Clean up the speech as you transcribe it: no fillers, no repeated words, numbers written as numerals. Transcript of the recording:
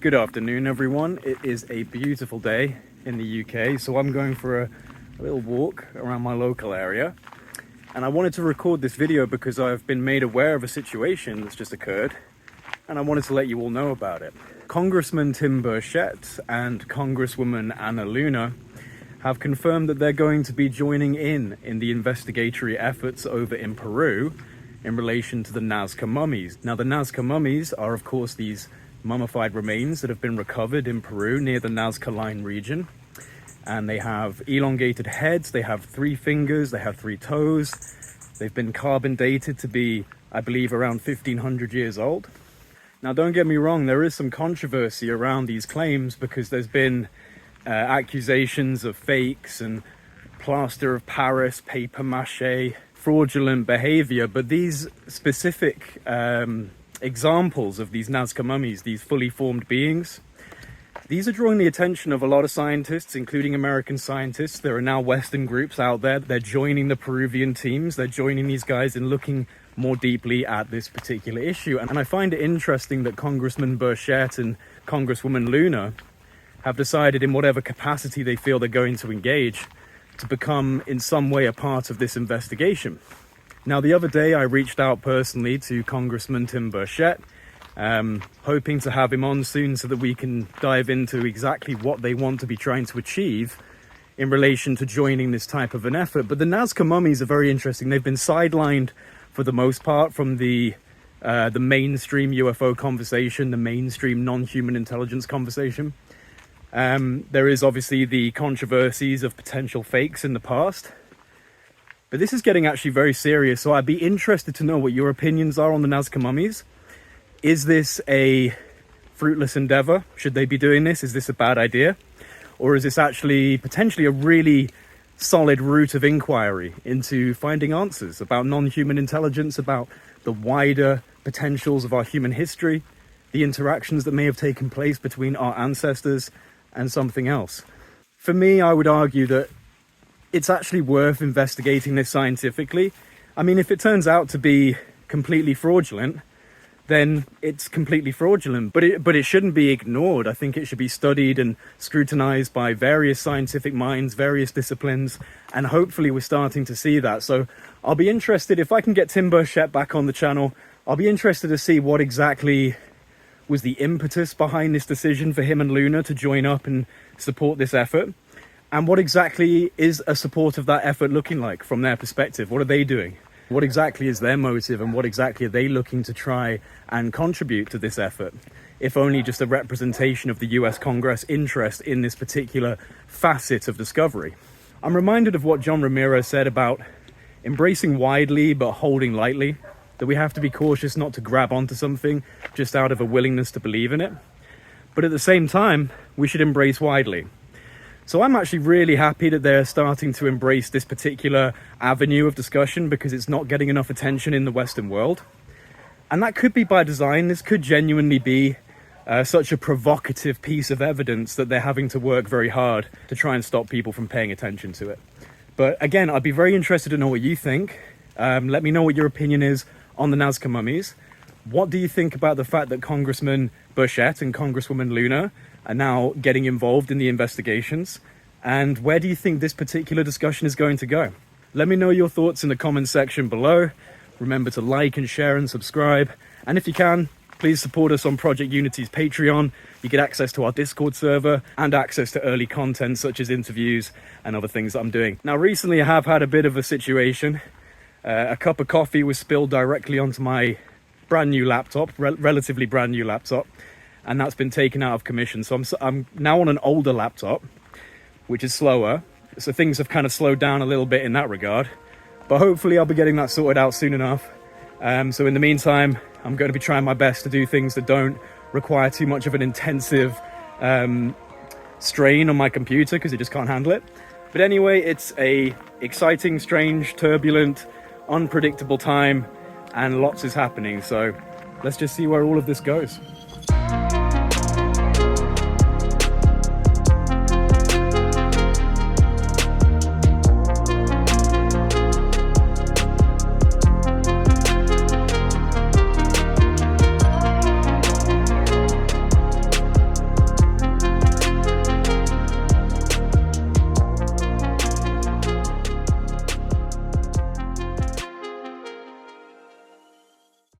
Good afternoon, everyone. It is a beautiful day in the UK, so I'm going for a little walk around my local area. And I wanted to record this video because I've been made aware of a situation that's just occurred, and I wanted to let you all know about it. Congressman Tim Burchett and Congresswoman Ana Luna have confirmed that they're going to be joining in the investigatory efforts over in Peru in relation to the Nazca Mummies. Now, the Nazca Mummies are, of course, these mummified remains that have been recovered in Peru near the Nazca Line region, and they have elongated heads, they have 3 fingers, they have 3 toes. They've been carbon dated to be, I believe, around 1500 years old. Now, don't get me wrong, there is some controversy around these claims because there's been accusations of fakes and plaster of Paris, paper mache, fraudulent behavior, but these specific examples of these Nazca mummies, these fully formed beings, these are drawing the attention of a lot of scientists, including American scientists. There are now Western groups out there. They're joining the Peruvian teams. They're joining these guys in looking more deeply at this particular issue. And I find it interesting that Congressman Burchett and Congresswoman Luna have decided, in whatever capacity they feel they're going to engage, to become in some way a part of this investigation. Now, the other day I reached out personally to Congressman Tim Burchett, hoping to have him on soon so that we can dive into exactly what they want to be trying to achieve in relation to joining this type of an effort. But the Nazca mummies are very interesting. They've been sidelined for the most part from the mainstream UFO conversation, the mainstream non-human intelligence conversation. There is obviously the controversies of potential fakes in the past. But this is getting actually very serious, so I'd be interested to know what your opinions are on the Nazca mummies. Is this a fruitless endeavor? Should they be doing this? Is this a bad idea? Or is this actually potentially a really solid route of inquiry into finding answers about non-human intelligence, about the wider potentials of our human history, the interactions that may have taken place between our ancestors and something else? For me, I would argue that it's actually worth investigating this scientifically. I mean, if it turns out to be completely fraudulent, then it's completely fraudulent, but it shouldn't be ignored. I think it should be studied and scrutinized by various scientific minds, various disciplines, and hopefully we're starting to see that. So I'll be interested, if I can get Tim Burchett back on the channel, I'll be interested to see what exactly was the impetus behind this decision for him and Luna to join up and support this effort. And what exactly is a support of that effort looking like from their perspective? What are they doing? What exactly is their motive, and what exactly are they looking to try and contribute to this effort? If only just a representation of the US Congress interest in this particular facet of discovery. I'm reminded of what John Romero said about embracing widely but holding lightly, that we have to be cautious not to grab onto something just out of a willingness to believe in it. But at the same time, we should embrace widely. So I'm actually really happy that they're starting to embrace this particular avenue of discussion because it's not getting enough attention in the Western world. And that could be by design. This could genuinely be such a provocative piece of evidence that they're having to work very hard to try and stop people from paying attention to it. But again, I'd be very interested to know what you think. Let me know what your opinion is on the Nazca mummies. What do you think about the fact that Congressman Burchett and Congresswoman Luna are now getting involved in the investigations? And where do you think this particular discussion is going to go? Let me know your thoughts in the comments section below. Remember to like and share and subscribe. And if you can, please support us on Project Unity's Patreon. You get access to our Discord server and access to early content such as interviews and other things that I'm doing. Now, recently I have had a bit of a situation. A cup of coffee was spilled directly onto my brand new laptop, relatively brand new laptop, and that's been taken out of commission. So I'm now on an older laptop, which is slower. So things have kind of slowed down a little bit in that regard, but hopefully I'll be getting that sorted out soon enough. So in the meantime, I'm going to be trying my best to do things that don't require too much of an intensive strain on my computer because it just can't handle it. But anyway, it's a exciting, strange, turbulent, unpredictable time, and lots is happening. So let's just see where all of this goes.